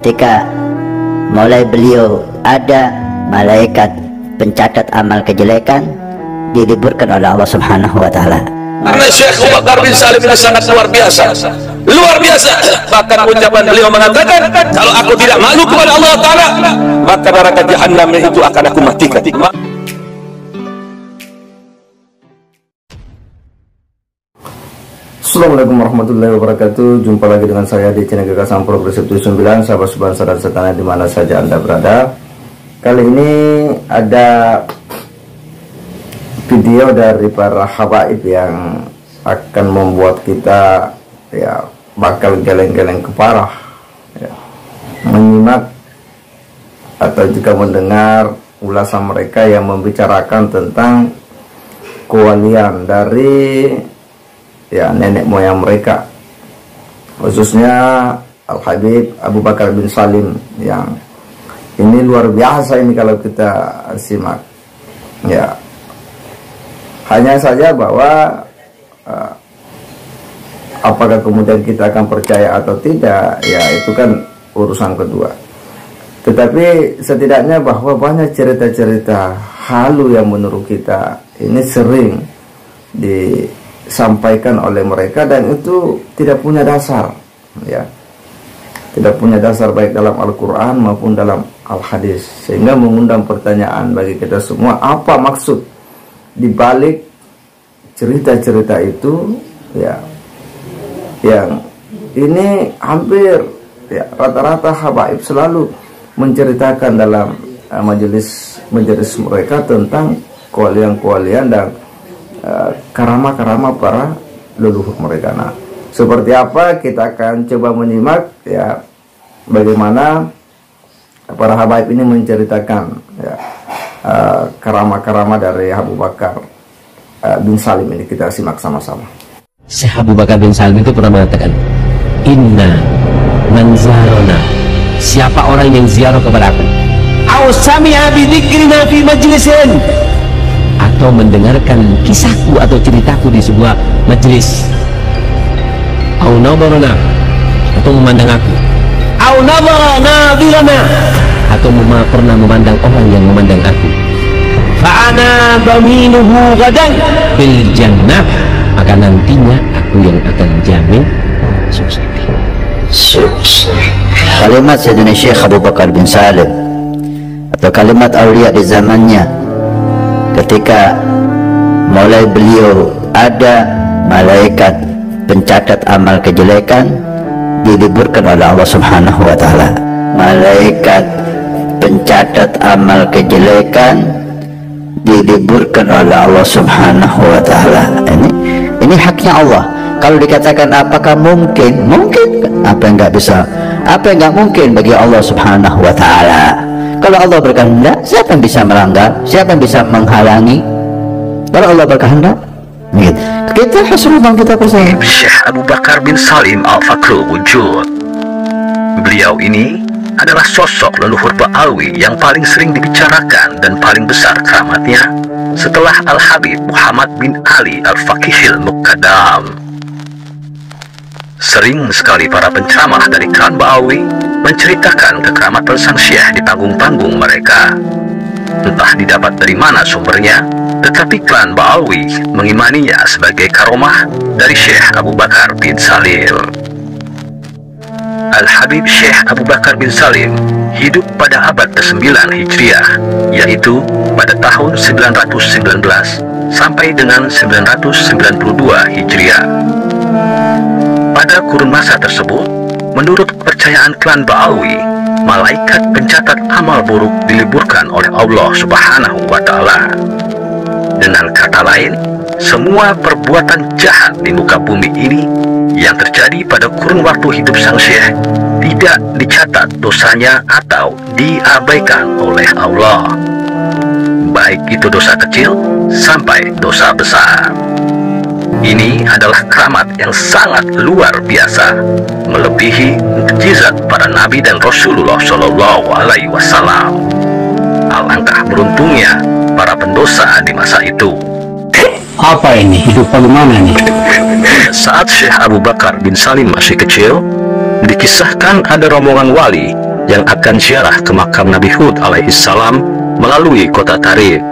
Ketika mulai beliau ada malaikat pencatat amal kejelekan diliburkan oleh Allah Subhanahu wa taala. Karena Syekh Abu Bakar bin Salim ini sangat luar biasa. Luar biasa. Bahkan ucapan beliau mengatakan, kalau aku tidak malu kepada Allah Ta'ala, maka neraka Jahannam itu akan aku matikan. Assalamualaikum warahmatullahi wabarakatuh. Jumpa lagi dengan saya di channel Gagasan Progresif 79. Sahabat sebangsa dan setanah di mana saja Anda berada. Kali ini ada video dari para habaib yang akan membuat kita ya bakal geleng-geleng kepala ya, menyimak atau juga mendengar ulasan mereka yang membicarakan tentang kewalian dari ya nenek moyang mereka, khususnya Al-Habib Abu Bakar bin Salim, yang ini luar biasa ini kalau kita simak ya. Hanya saja bahwa apakah kemudian kita akan percaya atau tidak, ya itu kan urusan kedua. Tetapi setidaknya bahwa banyak cerita-cerita halu yang menurut kita ini sering disampaikan oleh mereka dan itu tidak punya dasar, ya, tidak punya dasar baik dalam Al-Quran maupun dalam Al-Hadis, sehingga mengundang pertanyaan bagi kita semua, apa maksud dibalik cerita-cerita itu, ya, yang ini hampir ya rata-rata habaib selalu menceritakan dalam majelis mereka tentang kewalian-kewalian dan karamah-karamah para leluhur mereka. Nah, seperti apa kita akan coba menyimak ya bagaimana para habaib ini menceritakan ya karamah-karamah dari Abu Bakar bin Salim ini. Kita simak sama-sama. Syekh Abu Bakar bin Salim itu pernah mengatakan, inna manzarona, siapa orang yang ziarah kepada aku, aw sami'a bi dzikrina fi majlisin, atau mendengarkan kisahku atau ceritaku di sebuah majlis, aw nabarana, atau memandang aku, aw nabara nadirana, atau pernah memandang orang yang memandang aku, fa'ana baminuhu gadan bil jannah, maka nantinya aku yang akan jamin sukses. Kalimat Sayyidina Syekh Abu Bakar bin Salim atau kalimat aulia di zamannya, ketika mulai beliau ada malaikat pencatat amal kejelekan diliburkan oleh Allah Subhanahu wa taala. Malaikat pencatat amal kejelekan diliburkan oleh Allah Subhanahu wa taala. Ini haknya Allah. Kalau dikatakan apakah mungkin? Mungkin. Apa yang nggak bisa? Apa yang nggak mungkin bagi Allah Subhanahu wa taala? Kalau Allah berkehendak, siapa yang bisa melanggar? Siapa yang bisa menghalangi? Kalau Allah berkehendak, kita Rasulullah kita percaya. Syekh Abu Bakar bin Salim Al-Fakrul Wujud. Beliau ini adalah sosok leluhur Ba'alwi yang paling sering dibicarakan dan paling besar keramatnya setelah Al-Habib Muhammad bin Ali Al-Faqihil Muqaddam. Sering sekali para penceramah dari klan Ba'alwi menceritakan kekeramatan sang syekh di panggung-panggung mereka. Entah didapat dari mana sumbernya, tetapi klan Ba'alwi mengimaninya sebagai karomah dari Syekh Abu Bakar bin Salim. Al-Habib Syekh Abu Bakar bin Salim hidup pada abad ke-9 Hijriah, yaitu pada tahun 919 sampai dengan 992 Hijriah. Pada kurun masa tersebut, menurut kepercayaan klan Ba'alwi, malaikat pencatat amal buruk diliburkan oleh Allah Subhanahu wa taala. Dengan kata lain, semua perbuatan jahat di muka bumi ini yang terjadi pada kurun waktu hidup sang syekh tidak dicatat dosanya atau diabaikan oleh Allah, baik itu dosa kecil sampai dosa besar. Ini adalah keramat yang sangat luar biasa, melebihi mukjizat para nabi dan Rasulullah Shallallahu Alaihi Wasallam. Alangkah beruntungnya para pendosa di masa itu. Apa ini? Hidup bagaimana nih? Saat Syekh Abu Bakar bin Salim masih kecil, dikisahkan ada rombongan wali yang akan ziarah ke makam Nabi Hud alaihissalam melalui kota Tarim.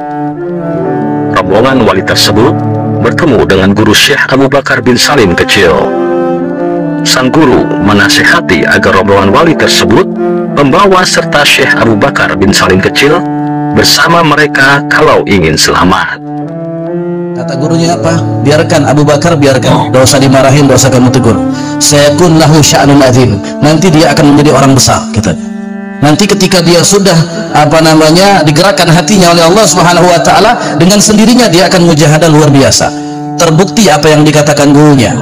Rombongan wali tersebut bertemu dengan guru Syekh Abu Bakar bin Salim kecil. Sang guru menasihati agar rombongan wali tersebut membawa serta Syekh Abu Bakar bin Salim kecil bersama mereka kalau ingin selamat. Kata gurunya apa? Biarkan Abu Bakar, biarkan. Tidak usah dimarahin, tidak usah kamu tegur. Sayakun lahu sya'nun azim. Nanti dia akan menjadi orang besar, kita. Nanti ketika dia sudah digerakkan hatinya oleh Allah Subhanahu wa taala, dengan sendirinya dia akan mujahadah luar biasa. Terbukti apa yang dikatakan gurunya.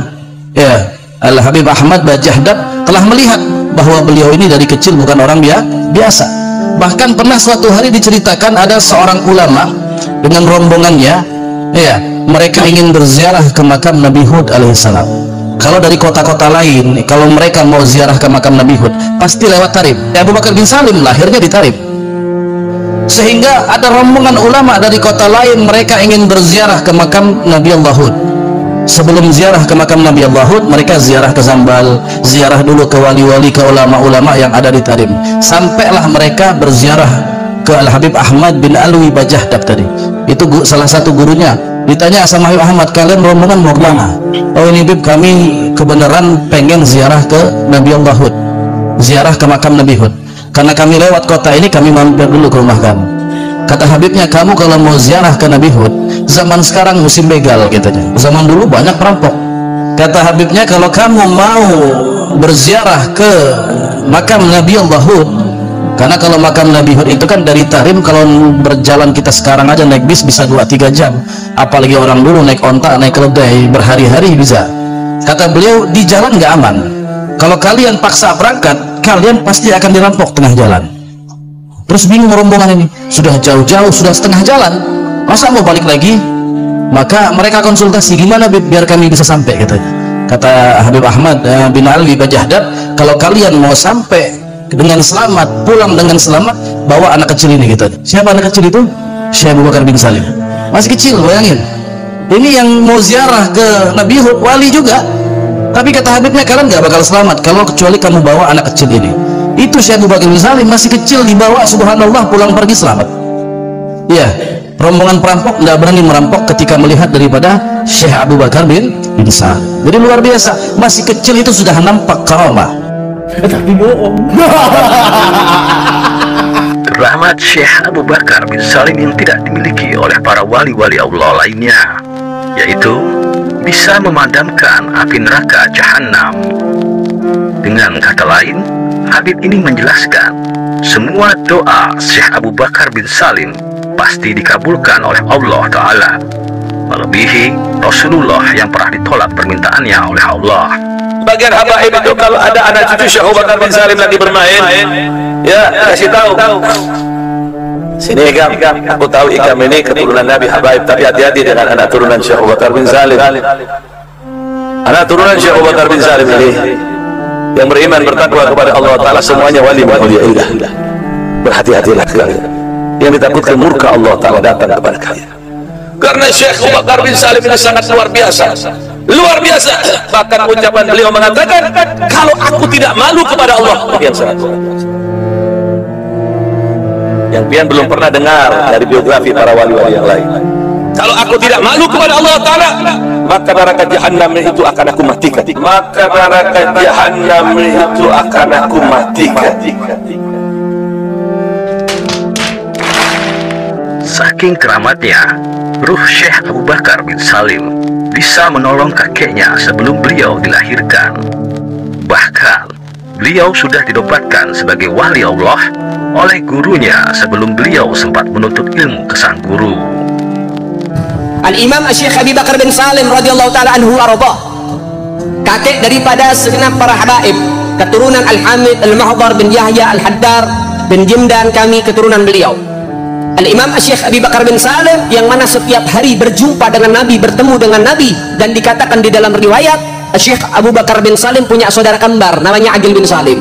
Ya, Al-Habib Ahmad Bajahdab telah melihat bahwa beliau ini dari kecil bukan orang biasa. Bahkan pernah suatu hari diceritakan ada seorang ulama dengan rombongannya, ya, mereka ingin berziarah ke makam Nabi Hud alaihissalam. Kalau dari kota-kota lain, kalau mereka mau ziarah ke makam Nabi Hud, pasti lewat Tarim. Abu Bakar bin Salim lahirnya di Tarim. Sehingga ada rombongan ulama dari kota lain, mereka ingin berziarah ke makam Nabi Allah Hud. Sebelum ziarah ke makam Nabi Allah Hud, mereka ziarah ke Zambal, ziarah dulu ke wali-wali, ke ulama-ulama yang ada di Tarim. Sampailah mereka berziarah ke Al-Habib Ahmad bin Alwi Bajahdab tadi. Itu salah satu gurunya. Ditanya sama Habib Ahmad, kalian rombongan mau kemana? Oh ini Bib, kami kebenaran pengen ziarah ke Nabi Allah Hud, ziarah ke makam Nabi Hud. Karena kami lewat kota ini, kami mampir dulu ke rumah kamu. Kata Habibnya, kamu kalau mau ziarah ke Nabi Hud, zaman sekarang musim begal katanya. Zaman dulu banyak perampok. Kata Habibnya, kalau kamu mau berziarah ke makam Nabi Allah Hud, karena kalau makam Nabi Hud itu kan dari Tarim, kalau berjalan kita sekarang aja naik bis bisa 2-3 jam, apalagi orang dulu naik onta, naik keledai berhari-hari bisa. Kata beliau, di jalan nggak aman. Kalau kalian paksa berangkat, kalian pasti akan dirampok tengah jalan. Terus bingung rombongan ini, sudah jauh-jauh, sudah setengah jalan, masa mau balik lagi? Maka mereka konsultasi, gimana biar kami bisa sampai, katanya. Kata Habib Ahmad bin Alwi Bajahdab, kalau kalian mau sampai dengan selamat, pulang dengan selamat, bawa anak kecil ini, gitu. Siapa anak kecil itu? Syekh Abu Bakar bin Salim. Masih kecil, bayangin. Ini yang mau ziarah ke Nabi Hud, wali juga. Tapi kata Habibnya, kalian nggak bakal selamat kalau kecuali kamu bawa anak kecil ini. Itu Syekh Abu Bakar bin Salim masih kecil, dibawa, subhanallah, pulang pergi selamat. Ya, rombongan perampok nggak berani merampok ketika melihat daripada Syekh Abu Bakar bin Salim. Jadi luar biasa, masih kecil itu sudah nampak karamah. Tapi bohong. Rahmat Syekh Abu Bakar bin Salim yang tidak dimiliki oleh para wali-wali Allah lainnya, yaitu bisa memadamkan api neraka Jahannam. Dengan kata lain, Habib ini menjelaskan semua doa Syekh Abu Bakar bin Salim pasti dikabulkan oleh Allah Ta'ala, melebihi Rasulullah yang pernah ditolak permintaannya oleh Allah. Bagian habaib itu kalau ada anak cucu Syekh Abu Bakar bin Salim lagi bermain, ya kasih tahu. Sini Ikam, aku tahu Ikam ini keturunan Nabi habaib, tapi hati-hati dengan anak turunan Syekh Abu Bakar bin Salim. Anak turunan Syekh Abu Bakar bin Salim ini yang beriman bertakwa kepada Allah Ta'ala, semuanya wali mulia. Berhati-hatilah kalian. Yang ditakutkan murka Allah Ta'ala datang kepada kalian. Karena Syekh Abu Bakar bin Salim ini sangat luar biasa. Luar biasa. Bahkan ucapan beliau mengatakan, kalau aku tidak malu kepada Allah, yang sangat luar biasa. Yang pian belum pernah dengar dari biografi para wali-wali yang lain. Kalau aku tidak malu kepada Allah Ta'ala, maka neraka Jahannam itu akan aku matikan. Maka neraka Jahannam itu akan aku matikan. Saking keramatnya, ruh Syekh Abu Bakar bin Salim bisa menolong kakeknya sebelum beliau dilahirkan. Bahkan, beliau sudah dinobatkan sebagai wali Allah oleh gurunya sebelum beliau sempat menuntut ilmu ke sang guru. Al-Imam Syekh Abu Bakar bin Salim radhiyallahu ta'ala anhu arda, kakek daripada segenap para habaib, keturunan Al-Hamid Al-Mahdar bin Yahya Al-Haddar bin Jimdan, kami keturunan beliau. Al-Imam Syekh Abu Bakar bin Salim yang mana setiap hari berjumpa dengan Nabi, bertemu dengan Nabi, dan dikatakan di dalam riwayat Syekh Abu Bakar bin Salim punya saudara kembar namanya Agil bin Salim.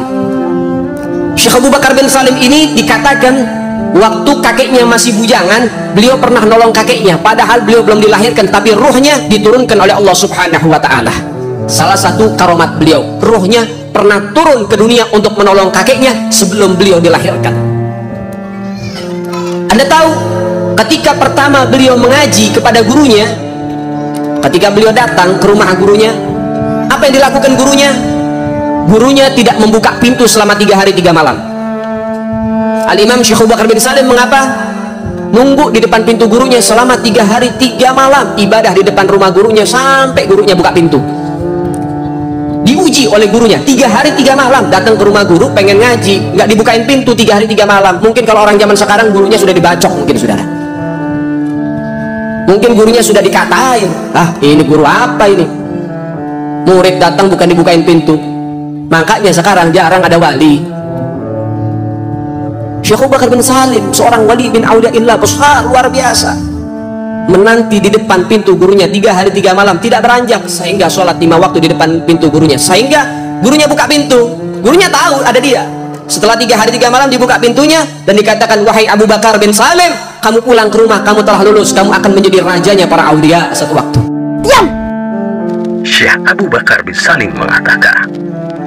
Syekh Abu Bakar bin Salim ini dikatakan waktu kakeknya masih bujangan, beliau pernah nolong kakeknya, padahal beliau belum dilahirkan, tapi ruhnya diturunkan oleh Allah Subhanahu wa Ta'ala. Salah satu karomat beliau, ruhnya pernah turun ke dunia untuk menolong kakeknya sebelum beliau dilahirkan. Anda tahu, ketika pertama beliau mengaji kepada gurunya, ketika beliau datang ke rumah gurunya, apa yang dilakukan gurunya? Gurunya tidak membuka pintu selama 3 hari 3 malam. Al-Imam Syekh Abu Bakar bin Salim mengapa? Nunggu di depan pintu gurunya selama 3 hari 3 malam, ibadah di depan rumah gurunya sampai gurunya buka pintu. Diuji oleh gurunya 3 hari 3 malam, datang ke rumah guru pengen ngaji, nggak dibukain pintu 3 hari 3 malam. Mungkin kalau orang zaman sekarang gurunya sudah dibacok, mungkin saudara. Mungkin gurunya sudah dikatain, ah ini guru apa ini? Murid datang bukan dibukain pintu. Makanya sekarang jarang ada wali. Syekh Abu Bakar bin Salim, seorang wali bin auliyaillah besar luar biasa, menanti di depan pintu gurunya 3 hari 3 malam tidak beranjak, sehingga sholat 5 waktu di depan pintu gurunya, sehingga gurunya buka pintu. Gurunya tahu ada dia. Setelah 3 hari 3 malam dibuka pintunya dan dikatakan, wahai Abu Bakar bin Salim, kamu pulang ke rumah, kamu telah lulus, kamu akan menjadi rajanya para aulia satu waktu. Diam. Syekh Abu Bakar bin Salim mengatakan,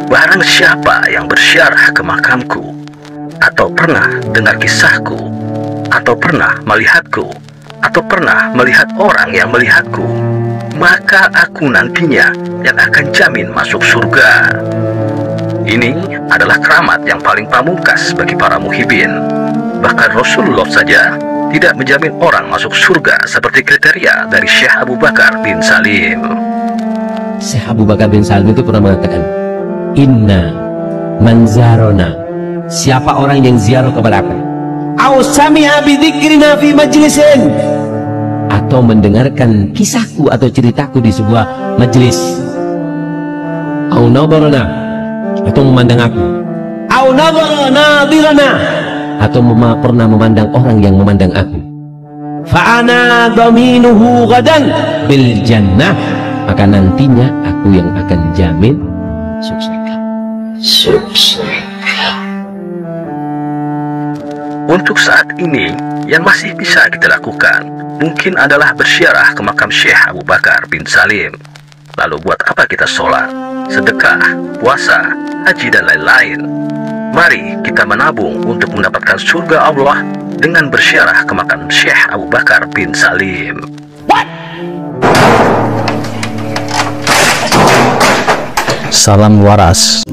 barang siapa yang berziarah ke makamku, atau pernah dengar kisahku, atau pernah melihatku, atau pernah melihat orang yang melihatku, maka aku nantinya yang akan jamin masuk surga. Ini adalah keramat yang paling pamungkas bagi para muhibin. Bahkan Rasulullah saja tidak menjamin orang masuk surga seperti kriteria dari Syekh Abu Bakar bin Salim. Syekh Abu Bakar bin Salim itu pernah mengatakan, inna manzarona, siapa orang yang ziarah kepada aku, au sami'a bidzikrina fi majlisin, atau mendengarkan kisahku atau ceritaku di sebuah majelis, au nadarana, atau memandang aku, au nadarana nadirana, atau pernah memandang orang yang memandang aku, fa ana dhaminuhu gadan bil jannah, maka nantinya aku yang akan jamin sukses. Untuk saat ini, yang masih bisa kita lakukan mungkin adalah berziarah ke makam Syekh Abu Bakar bin Salim. Lalu buat apa kita sholat, sedekah, puasa, haji dan lain-lain? Mari kita menabung untuk mendapatkan surga Allah dengan berziarah ke makam Syekh Abu Bakar bin Salim. Salam waras.